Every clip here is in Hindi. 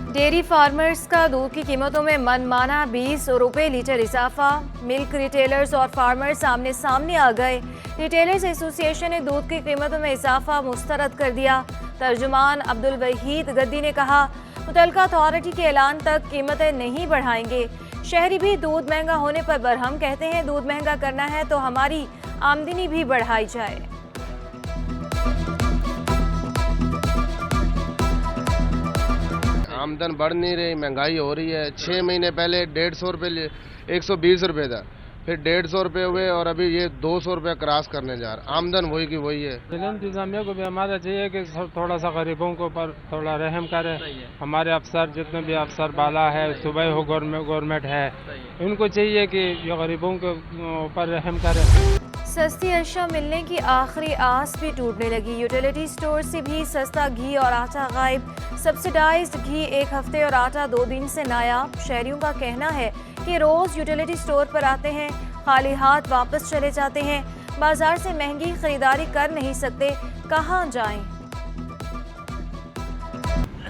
डेयरी फार्मर्स का दूध की कीमतों में मनमाना 20 रुपये लीटर इजाफा। मिल्क रिटेलर्स और फार्मर्स आमने सामने आ गए। रिटेलर्स एसोसिएशन ने दूध की कीमतों में इजाफा मुस्तरद कर दिया। तर्जुमान अब्दुल वहीद गद्दी ने कहा, मुतल्लिका अथॉरिटी के ऐलान तक कीमतें नहीं बढ़ाएंगे। शहरी भी दूध महंगा होने पर बरहम, कहते हैं दूध महंगा करना है तो हमारी आमदनी भी बढ़ाई जाए। आमदन बढ़ नहीं रही, महंगाई हो रही है। 6 महीने पहले 150 रुपये 120 रुपये था, फिर 150 रुपये हुए और अभी ये 200 रुपये क्रॉस करने जा रहा। आमदन वही की वही है। इंतजामिया को भी हमारा चाहिए कि थोड़ा सा गरीबों के ऊपर थोड़ा रहम करे। हमारे अफसर जितने भी अफसर बाला है, सूबाई हो गवर्नमेंट है, इनको चाहिए कि ये गरीबों के ऊपर रहम करे। सस्ती अशिया मिलने की आखिरी आस भी टूटने लगी। यूटिलिटी स्टोर से भी सस्ता घी और आटा गायब। सब्सिडाइज्ड घी 1 हफ्ते और आटा 2 दिन से नायाब। शहरियों का कहना है कि रोज यूटिलिटी स्टोर पर आते हैं, खाली हाथ वापस चले जाते हैं। बाजार से महंगी खरीदारी कर नहीं सकते, कहाँ जाएं?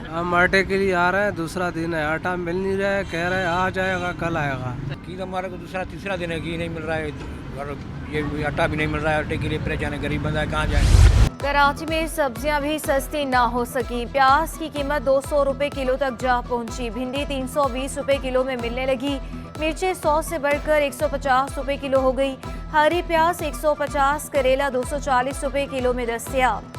हम आटे के लिए आ रहे हैं, दूसरा दिन है, आटा मिल नहीं रहा है, कह रहे हैं आ जाएगा कल आएगा। घी तो हमारे को दूसरा तीसरा दिन है, घी नहीं मिल रहा है और ये आटा भी नहीं मिल रहा है। आटे के लिए परेशान है, गरीब बंदा है, कहाँ जाए। कराची में सब्जियां भी सस्ती ना हो सकी। प्याज की कीमत 200 रुपए किलो तक जा पहुंची। भिंडी 320 रुपए किलो में मिलने लगी। मिर्चें 100 से बढ़कर 150 रुपए किलो हो गई। हरी प्याज 150, करेला 240 रुपए किलो में दस्तयाब।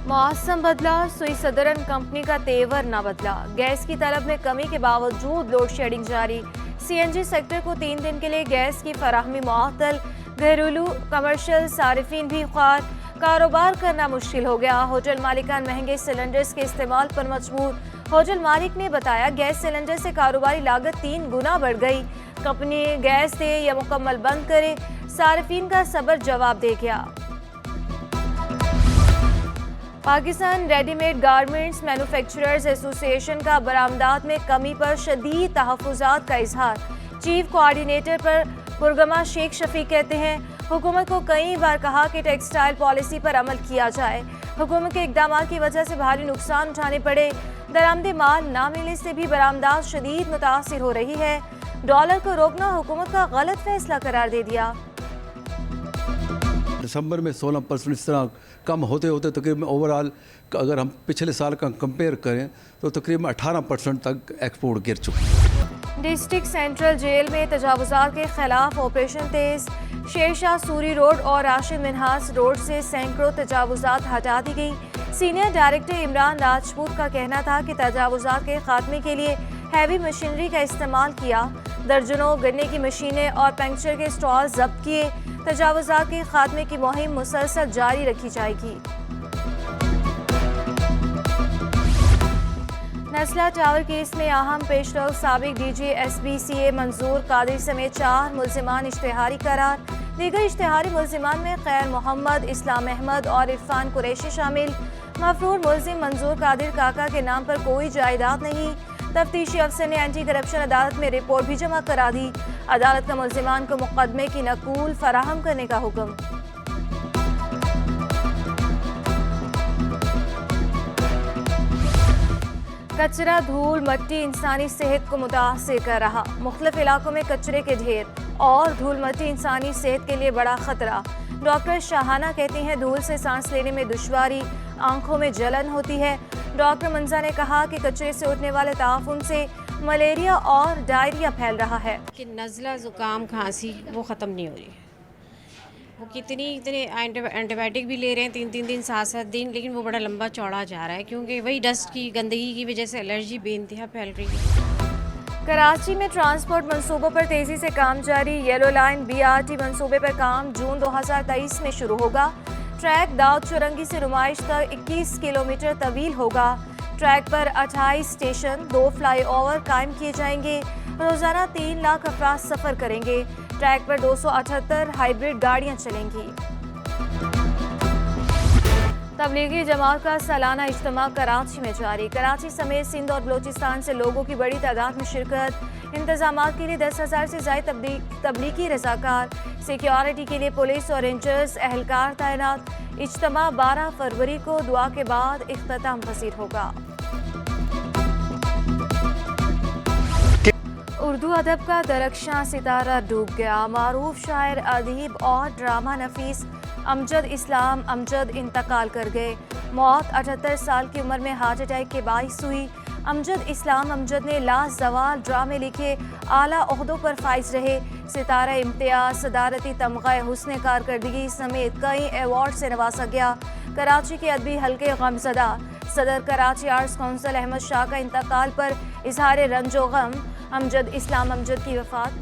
मौसम बदला, सुई सदरन कंपनी का तेवर ना बदला। गैस की तलब में कमी के बावजूद लोड शेडिंग जारी। सीएनजी सेक्टर को 3 दिन के लिए गैस की फराहमी मुअत्तल। घरेलू कमर्शियल सारिफिन भी ख्वार। कारोबार करना मुश्किल हो गया। होटल मालिकान महंगे सिलेंडर्स के इस्तेमाल पर मजबूर। होटल मालिक ने बताया, गैस सिलेंडर से कारोबारी लागत 3 गुना बढ़ गई। कंपनी गैस दे या मुकम्मल बंद करे, सारिफिन का सबर जवाब दे गया। Pakistan readymade garments manufacturers association का बरामदात में कमी पर शदीद तहफ़्फ़ुज़ात का इजहार। चीफ कोऑर्डिनेटर पर पुरगमा शेख शफीक कहते हैं, हुकूमत को कई बार कहा कि टेक्सटाइल पॉलिसी पर अमल किया जाए। हुकूमत के इक़दाम की वजह से भारी नुकसान उठाने पड़े। दरामदे माल ना मिलने से भी बरामदात शदीद मुतासिर हो रही है। डॉलर को रोकना हुकूमत का गलत फैसला करार दे दिया। दिसंबर में 16% इस तरह कम होते होते तकरीबन ओवरऑल अगर हम पिछले साल का कंपेयर करें तो तकरीबन 18% तक एक्सपोर्ट गिर चुका। डिस्ट्रिक्ट सेंट्रल जेल में तजावुज़ात के खिलाफ ऑपरेशन तेज। शेरशाह सूरी रोड और राशिद मिन्हास रोड से सैकड़ों तजावुज़ात हटा दी गई। सीनियर डायरेक्टर इमरान राजपूत का कहना था कि तजावुज़ात के खात्मे के लिए हैवी मशीनरी का इस्तेमाल किया। दर्जनों गन्ने की मशीनें और पंक्चर के स्टॉल जब्त किए। तजावुज़ात के खात्मे की मुहिम मुसलसल जारी रखी जाएगी। नस्ला टावर केस में अहम पेशरफ साबिक डीजी SBCA मंजूर कादिर समेत 4 मुल्जिमान इश्तिहारी करार। दीगर इश्तिहारी मुल्जिमान में खैर मोहम्मद, इस्लाम अहमद और इरफान कुरैशी शामिल। मफरूर मुल्जिम मंजूर कादिर काका के नाम पर कोई जायदाद नहीं। तफ्तीशी अफसर ने एंटी करप्शन अदालत में रिपोर्ट भी जमा करा दी। अदालत का मुल्जिमान को मुकदमे की नकूल फराहम करने का हुक्म। कचरा, धूल, मिट्टी इंसानी सेहत को मुतासिर कर रहा। मुख्तलिफ इलाकों में कचरे के ढेर और धूल मिट्टी इंसानी सेहत के लिए बड़ा खतरा। डॉक्टर शाहाना कहती हैं, धूल से सांस लेने में दुश्वारी, आंखों में जलन होती है। डॉक्टर मंजा ने कहा कि कचरे से उठने वाले ताफुन से मलेरिया और डायरिया फैल रहा है। कि नज़ला, ज़ुकाम, खांसी वो ख़त्म नहीं हो रही। वो कितने एंटीबायोटिक भी ले रहे हैं 3-3 दिन 7-7 दिन, लेकिन वो बड़ा लंबा चौड़ा जा रहा है क्योंकि वही डस्ट की गंदगी की वजह से एलर्जी बेइंतहा फैल रही है। कराची में ट्रांसपोर्ट मंसूबों पर तेजी से काम जारी। येलो लाइन BRT मंसूबे पर काम जून 2023 में शुरू होगा। ट्रैक दाऊद चुरंगी से नुमाइश तक 21 किलोमीटर तवील होगा। ट्रैक पर 28 स्टेशन, 2 फ्लाईओवर कायम किए जाएंगे। रोजाना 3 लाख अफराद सफर करेंगे। ट्रैक पर 278 हाइब्रिड गाड़ियां चलेंगी। तबलीगी जमात का सालाना इज्तिमा कराची में जारी। कराची समेत सिंध और बलोचिस्तान से लोगों की बड़ी तादाद में शिरकत। इंतजामात के लिए 10,000 से ज्यादा तबलीगी रजाकार, सिक्योरिटी के लिए पुलिस और रेंजर्स एहलकार तैनात। इज्तिमा 12 फरवरी को दुआ के बाद इख्तिताम पसीर होगा। उर्दू अदब का दरख्शां सितारा डूब गया। मारूफ शायर, अदीब और ड्रामा नफीस अमजद इस्लाम अमजद इंतकाल कर गए। मौत 78 साल की उम्र में हार्ट अटैक के बाइस हुई। अमजद इस्लाम अमजद ने लाजवाल ड्रामे लिखे, आला ओहदों पर फाइज रहे। सितारा इम्तियाज, सदारती तमगा हुस्न कारकर्दगी समेत कई अवार्ड से नवाजा गया। कराची के अदबी हल्के गमजदा सदर कराची आर्ट्स काउंसिल अहमद शाह का इंतकाल पर इजहार रंजो गम। अमजद इस्लाम अमजद की वफात।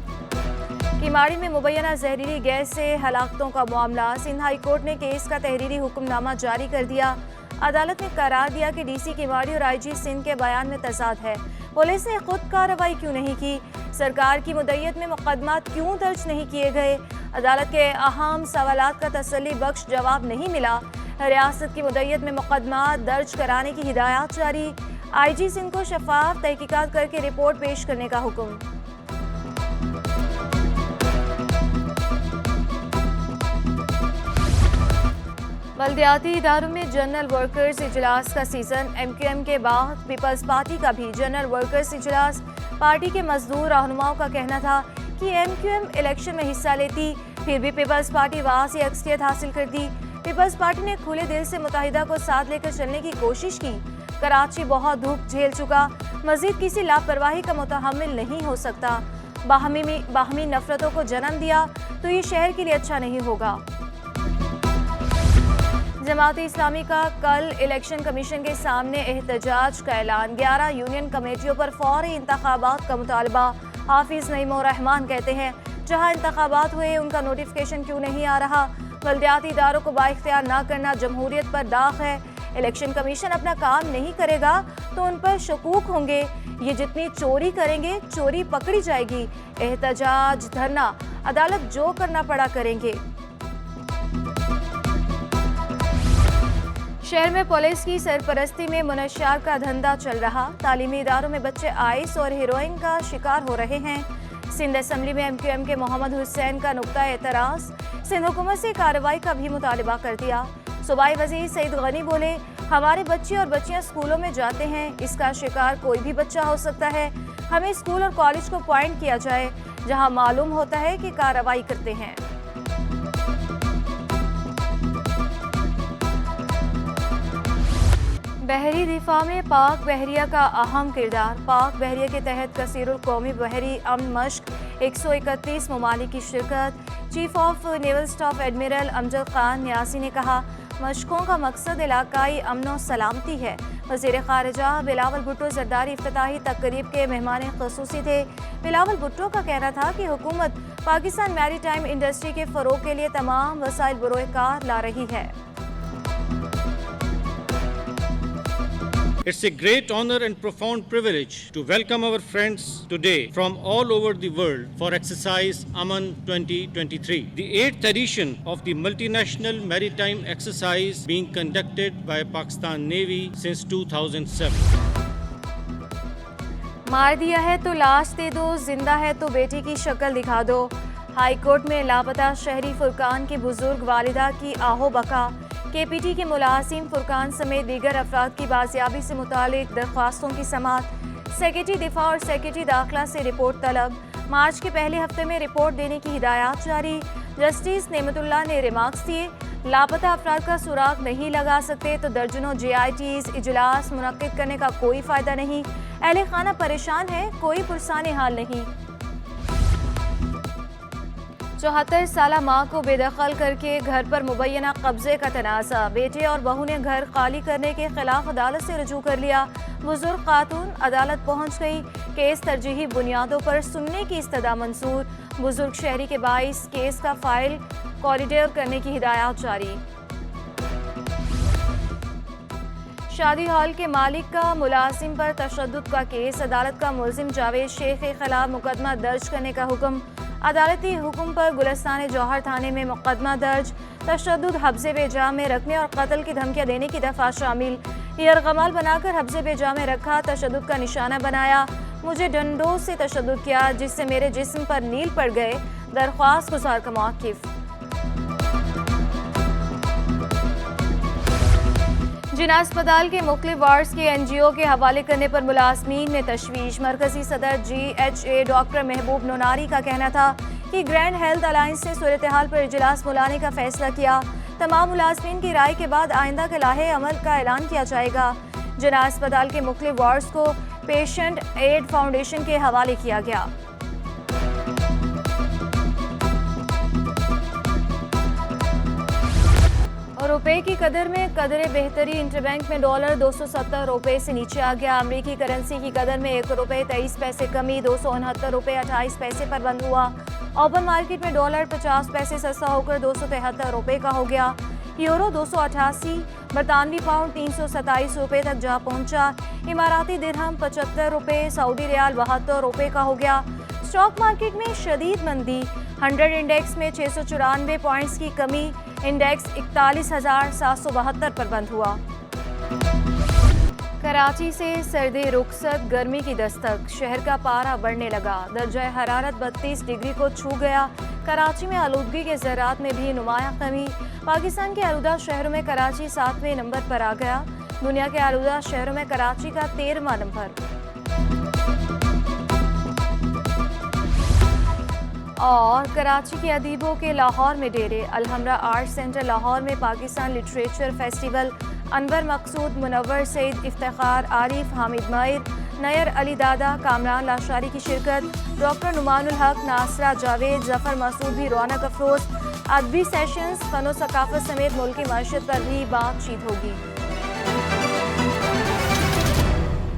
किमाड़ी में मुबैना जहरीली गैस से हलाकतों का मामला। सिंध हाई कोर्ट ने केस का तहरीरी हुक्मनामा जारी कर दिया। अदालत ने करार दिया कि डीसी किमाड़ी और आईजी सिंध के बयान में तजाद है। पुलिस ने खुद कार्रवाई क्यों नहीं की? सरकार की मुद्दत में मुकदमा क्यों दर्ज नहीं किए गए? अदालत के अहम सवालात का तसल्ली बख्श जवाब नहीं मिला। रियासत की मुद्दत में मुकदमा दर्ज कराने की हिदायत जारी। आईजी सिंध को शफाफ तहकीकात करके रिपोर्ट पेश करने का हुक्म। बल्दियाती इदारों में जनरल वर्कर्स इजलास का सीजन। एमक्यूएम के बाद पीपल्स पार्टी का भी जनरल वर्कर्स इजलास। पार्टी के मजदूर रहनुमाओं का कहना था कि एमक्यूएम इलेक्शन में हिस्सा लेती, फिर भी पीपल्स पार्टी वहां से अक्सरियत हासिल करती। पीपल्स पार्टी ने खुले दिल से मुत्तहिदा को साथ लेकर चलने की कोशिश की। कराची बहुत धूप झेल चुका, मजीद किसी लापरवाही का मुतहम्मिल नहीं हो सकता। बाहमी नफरतों को जन्म दिया तो ये शहर के लिए अच्छा नहीं होगा। जमात इस्लामी का कल इलेक्शन कमीशन के सामने एहतजाज का ऐलान। 11 यूनियन कमेटियों पर फौरी इंतखाबात का मुतालबा। हाफिज नईमुर रहमान कहते हैं जहां इंतखाबात हुए उनका नोटिफिकेशन क्यों नहीं आ रहा? बल्दियाती इदारों को बाइख्तियार ना करना जमहूरियत पर दाग है। इलेक्शन कमीशन अपना काम नहीं करेगा तो उन पर शकूक होंगे। ये जितनी चोरी करेंगे चोरी पकड़ी जाएगी। एहतजाज, धरना, अदालत जो करना पड़ा करेंगे। शहर में पुलिस की सरपरस्ती में मुनश्यार का धंधा चल रहा। तालीमी इदारों में बच्चे आइस और हेरोइन का शिकार हो रहे हैं। सिंध असम्बली में एमक्यूएम के मोहम्मद हुसैन का नुक्ता एतराज। सिंध हुकूमत से कार्रवाई का भी मुतालिबा कर दिया। सूबाई वजीर सईद गनी बोले हमारे बच्चे और बच्चियां स्कूलों में जाते हैं, इसका शिकार कोई भी बच्चा हो सकता है। हमें स्कूल और कॉलेज को पॉइंट किया जाए जहां मालूम होता है कि कार्रवाई करते हैं। बहरी दिफा में पाक बहरिया का अहम किरदार। पाक बहरिया के तहत कसीरुल कौमी बहरी अमन मश्क, 131 ममालिक की शिरकत। Chief of naval staff admiral Amjad Khan न्यासी ने कहा मशकों का मकसद इलाकाई अमन और सलामती है। वज़ीर ख़ारिजा बिलावल भुट्टो ज़रदारी इफ्तिताही तकरीब के मेहमान ख़ुसूसी थे। बिलावल भुट्टो का कहना था कि हुकूमत पाकिस्तान मैरीटाइम इंडस्ट्री के फ़रोग़ के लिए तमाम वसाइल बरोकार ला रही है। It's a great honor and profound privilege to welcome our friends today from all over the world for exercise Aman 2023, the 8th edition of the multinational maritime exercise being conducted by Pakistan Navy since 2007. मार दिया है तो लाश दे दो, जिंदा है तो बेटी की शक्ल दिखा दो। हाई कोर्ट में लापता शहरी फुरकान की बुजुर्ग वालिदा की आहो बका। केपीटी के मुलाजिम फुरकान समेत दीगर अफराद की बाजियाबी से मुतालिक दरख्वास्तों की समाअत। सेक्रेटरी दिफा और सेक्रेटरी दाखिला से रिपोर्ट तलब। मार्च के पहले हफ्ते में रिपोर्ट देने की हिदायत जारी। जस्टिस नेमतुल्लाह ने रिमार्क्स दिए लापता अफराद का सुराग नहीं लगा सकते तो दर्जनों JITs इजलास मुनक्किद करने का कोई फ़ायदा नहीं। अहले खाना परेशान है, कोई पुरसाने हाल नहीं। 74 साला माँ को बेदखल करके घर पर मुबैना कब्जे का तनाज़ा। बेटे और बहू ने घर खाली करने के खिलाफ अदालत से रुजू कर लिया। बुजुर्ग खातून अदालत पहुँच गई। केस तरजीही बुनियादों पर सुनने की इस्तदा मंसूर। बुजुर्ग शहरी के बाइस केस का फाइल कॉरिडोर करने की हिदायत जारी। शादी हॉल के मालिक का मुलाजिम पर तशद्दुद का केस। अदालत का मुलजिम जावेद शेख के खिलाफ मुकदमा दर्ज करने का हुक्म। अदालती हुक्म पर गुलिस्तान जौहर थाने में मुकदमा दर्ज। तशद्दुद, हब्से बेजा में रखने और कत्ल की धमकियां देने की दफा शामिल। यरगमाल बनाकर हब्से बेजा में रखा, तशद्दुद का निशाना बनाया, मुझे डंडों से तशद्दुद किया जिससे मेरे जिस्म पर नील पड़ गए। दरख्वास्त गुजार का मौक़िफ़। जिना अस्पताल के मुख्तलिफ वार्ड्स के NGO के हवाले करने पर मुलाजमीन में तशवीश। मरकजी सदर GHA डॉक्टर महबूब नोनारी का कहना था कि ग्रैंड हेल्थ अलायंस ने सूरत हाल पर इजलास बुलाने का फैसला किया। तमाम मुलाजमीन की राय के बाद आइंदा के लाहे अमल का ऐलान किया जाएगा। जिना अस्पताल के मुख्तलिफ वार्ड्स को पेशेंट एड फाउंडेशन के हवाले किया गया। और रुपए की कदर में कदर बेहतरी। इंटरबैंक में डॉलर 270 रुपए से नीचे आ गया। अमरीकी करेंसी की कदर में 1 रुपए 23 पैसे कमी, 269 रुपए 28 पैसे पर बंद हुआ। ओपन मार्केट में डॉलर 50 पैसे सस्ता होकर 273 रुपए का हो गया। यूरो 288, बरतानवी पाउंड 327 रुपए तक जा पहुंचा। इमाराती दिरहम 75 रुपए, सऊदी रियाल 72 रुपए का हो गया। स्टॉक मार्केट में शदीद मंदी। 100 इंडेक्स में 694 पॉइंट्स की कमी, इंडेक्स 41,772 पर बंद हुआ। कराची से सर्दी रुखसत, गर्मी की दस्तक, शहर का पारा बढ़ने लगा। दर्जा हरारत 32 डिग्री को छू गया। कराची में आलूदगी के ज़रात में भी नुमाया कमी। पाकिस्तान के आलूदा शहरों में कराची 7वें नंबर पर आ गया। दुनिया के आलूदा शहरों में कराची का 13वां नंबर। और कराची के अदीबों के लाहौर में डेरे। अलहमरा आर्ट सेंटर लाहौर में पाकिस्तान लिटरेचर फेस्टिवल। अनवर मकसूद, मुनव्वर सईद, इफ्तिखार आरिफ, हामिद माहिर, नयर अली दादा, कामरान लाशारी की शिरकत। डॉक्टर नुमानुल हक, नासरा जावेद, जफर मसूद भी रौनक अफरोज। अदबी सेशंस, फनो सकाफत समेत मुल्की मईशत पर भी बातचीत होगी।